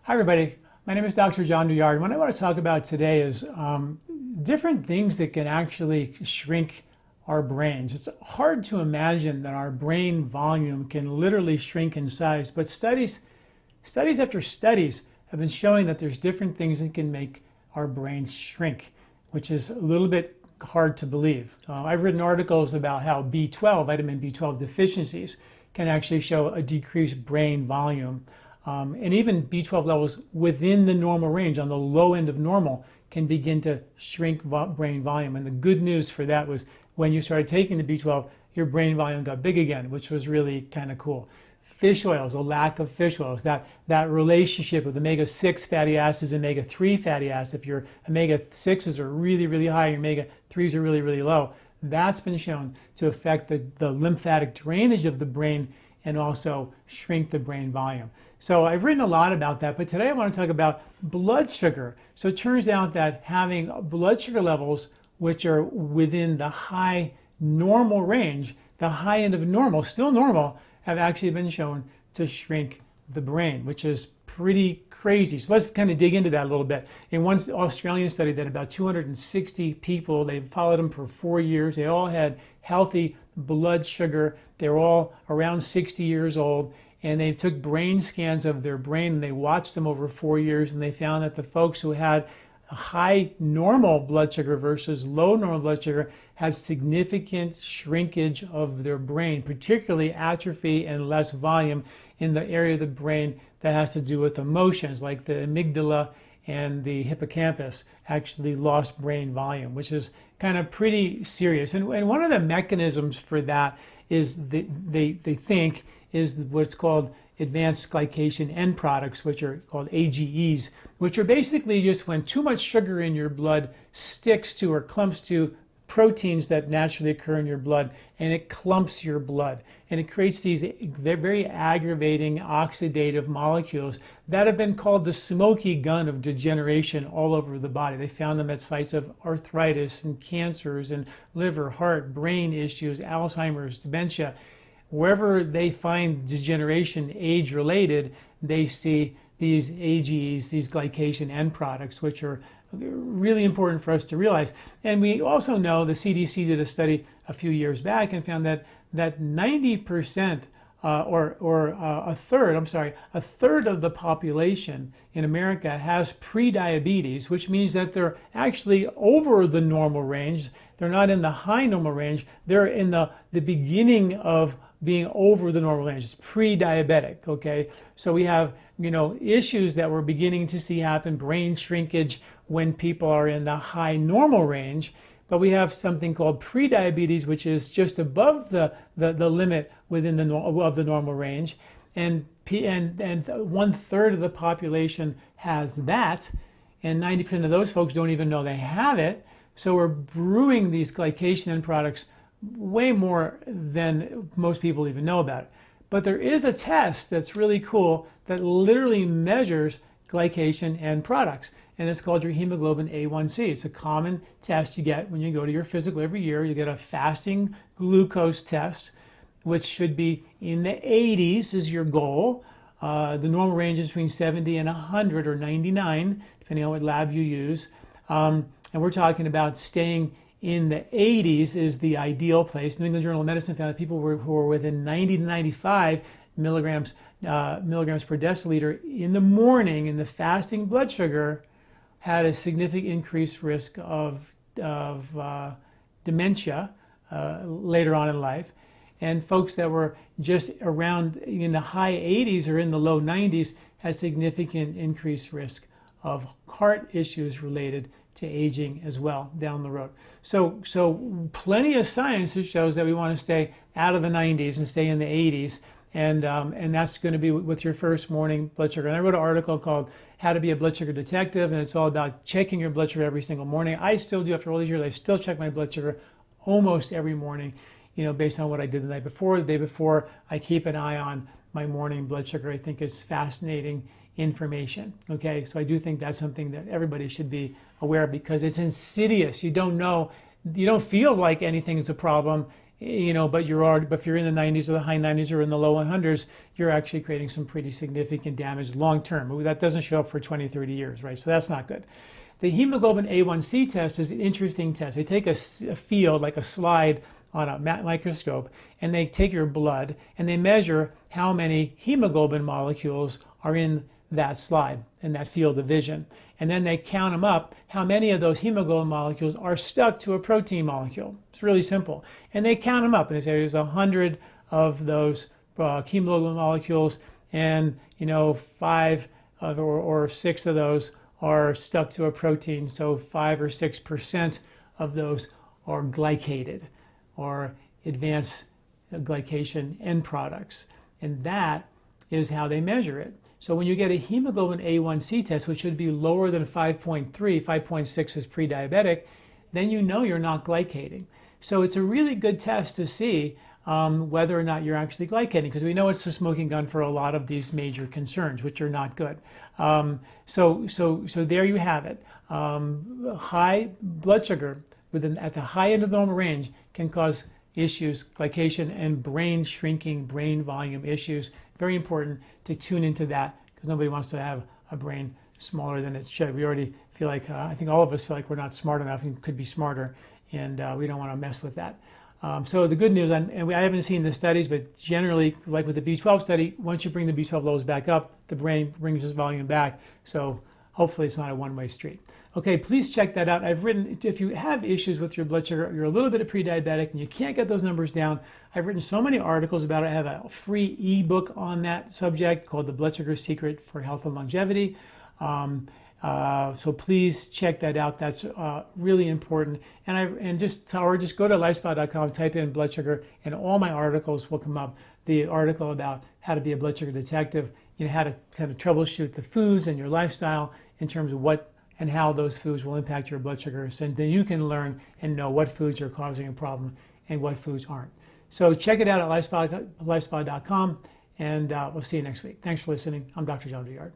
Hi everybody, my name is Dr. John Douillard. What I want to talk about today is different things that can actually shrink our brains. It's hard to imagine that our brain volume can literally shrink in size, but studies after studies have been showing that there's different things that can make our brains shrink, which is a little bit hard to believe. I've written articles about how vitamin B12 deficiencies can actually show a decreased brain volume. And even B12 levels within the normal range, on the low end of normal, can begin to shrink brain volume. And the good news for that was when you started taking the B12, your brain volume got big again, which was really kind of cool. Fish oils, a lack of fish oils, that relationship with omega-6 fatty acids and omega-3 fatty acids, if your omega-6s are really, really high, your omega-3s are really, really low, that's been shown to affect the lymphatic drainage of the brain and also shrink the brain volume. So I've written a lot about that, but today I want to talk about blood sugar. So it turns out that having blood sugar levels which are within the high normal range, the high end of normal, still normal, have actually been shown to shrink the brain, which is pretty crazy. So let's kind of dig into that a little bit. In one Australian study that about 260 people, they followed them for 4 years. They all had healthy blood sugar. They were all around 60 years old. And they took brain scans of their brain and they watched them over 4 years, and they found that the folks who had a high normal blood sugar versus low normal blood sugar had significant shrinkage of their brain, particularly atrophy and less volume in the area of the brain that has to do with emotions, like the amygdala and the hippocampus actually lost brain volume, which is kind of pretty serious. And one of the mechanisms for that is they think is what's called advanced glycation end products, which are called AGEs, which are basically just when too much sugar in your blood sticks to or clumps to proteins that naturally occur in your blood, and it clumps your blood. And it creates these very aggravating oxidative molecules that have been called the smoky gun of degeneration all over the body. They found them at sites of arthritis and cancers and liver, heart, brain issues, Alzheimer's, dementia. Wherever they find degeneration age-related, they see these AGEs, these glycation end products, which are really important for us to realize. And we also know the CDC did a study a few years back and found that 90% a third of the population in America has pre-diabetes, which means that they're actually over the normal range. They're not in the high normal range. They're in the beginning of being over the normal range. It's pre-diabetic, okay? So we have, issues that we're beginning to see happen, brain shrinkage when people are in the high normal range, but we have something called pre-diabetes, which is just above the limit within of the normal range, and 1/3 of the population has that, and 90% of those folks don't even know they have it. So we're brewing these glycation end products way more than most people even know about it. But there is a test that's really cool that literally measures glycation end products, and it's called your hemoglobin A1C. It's a common test you get when you go to your physical every year. You get a fasting glucose test, which should be in the 80s is your goal. The normal range is between 70 and 100 or 99, depending on what lab you use. And we're talking about staying in the 80s is the ideal place. New England Journal of Medicine found that people who were within 90 to 95 milligrams per deciliter in the morning in the fasting blood sugar had a significant increased risk of dementia later on in life. And folks that were just around in the high 80s or in the low 90s had significant increased risk of heart issues related to aging as well down the road. So plenty of science that shows that we want to stay out of the 90s and stay in the 80s, and that's going to be with your first morning blood sugar. And I wrote an article called How to Be a Blood Sugar Detective, and it's all about checking your blood sugar every single morning. I still do, after all these years, I still check my blood sugar almost every morning, based on what I did the night before, the day before. I keep an eye on my morning blood sugar. I think it's fascinating information. Okay, so I do think that's something that everybody should be aware of because it's insidious. You don't know, you don't feel like anything is a problem but but if you're in the 90s or the high 90s or in the low 100s, you're actually creating some pretty significant damage long term. That doesn't show up for 20, 30 years, right? So that's not good. The hemoglobin A1C test is an interesting test. They take a field, like a slide on a microscope, and they take your blood and they measure how many hemoglobin molecules are in that slide, in that field of vision. And then they count them up, how many of those hemoglobin molecules are stuck to a protein molecule. It's really simple. And they count them up, and they say there's 100 of those hemoglobin molecules, and 5 or 6 of those are stuck to a protein. So 5 or 6% of those are glycated, or advanced glycation end products. And that is how they measure it. So when you get a hemoglobin A1C test, which should be lower than 5.3, 5.6 is pre-diabetic, then you're not glycating. So it's a really good test to see whether or not you're actually glycating, because we know it's the smoking gun for a lot of these major concerns, which are not good. So there you have it. High blood sugar at the high end of the normal range can cause issues, glycation and brain shrinking, brain volume issues. Very important to tune into that, because nobody wants to have a brain smaller than it should. We already feel like, I think all of us feel like we're not smart enough and could be smarter, and we don't want to mess with that. So the good news, I haven't seen the studies, but generally, like with the B12 study, once you bring the B12 levels back up, the brain brings its volume back. So hopefully it's not a one-way street. Okay, please check that out. I've written, if you have issues with your blood sugar, you're a little bit of pre-diabetic and you can't get those numbers down, I've written so many articles about it. I have a free ebook on that subject called The Blood Sugar Secret for Health and Longevity. So please check that out. That's really important. And just go to lifespa.com, type in blood sugar, and all my articles will come up. The article about how to be a blood sugar detective, how to kind of troubleshoot the foods and your lifestyle in terms of what and how those foods will impact your blood sugar. So then you can learn and know what foods are causing a problem and what foods aren't. So check it out at lifespa.com, and we'll see you next week. Thanks for listening. I'm Dr. John Douillard.